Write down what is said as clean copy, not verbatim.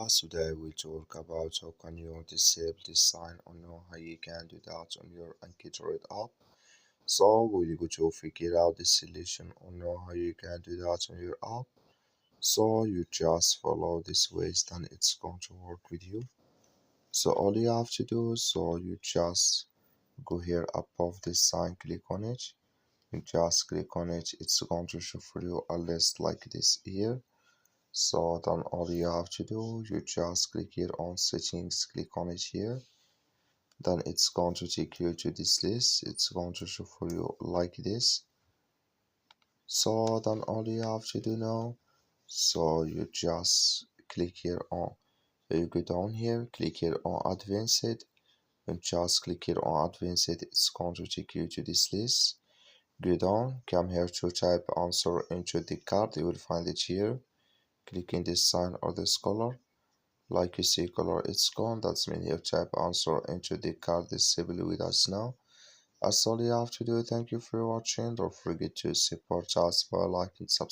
Today we talk about how can you disable this sign or know how you can do that on your AnkiDroid app. So we're going to figure out the solution or know how you can do that on your app. So you just follow this ways, then it's going to work with you. So all you have to do, so you just go here above this sign, click on it. You just click on it, it's going to show for you a list like this here. So then all you have to do, you just click here on settings, click on it here. Then it's going to take you to this list. It's going to show for you like this. So then all you have to do now, so you just click here on, you go down here, click here on advanced, and just click here on advanced. It's going to take you to this list. Go down, come here to type answer into the card. You will find it here. Click in this sign or this color. Like you see color, it's gone. That's mean you type answer into the card disable with us now. That's all you have to do. Thank you for watching. Don't forget to support us by liking, subscribe.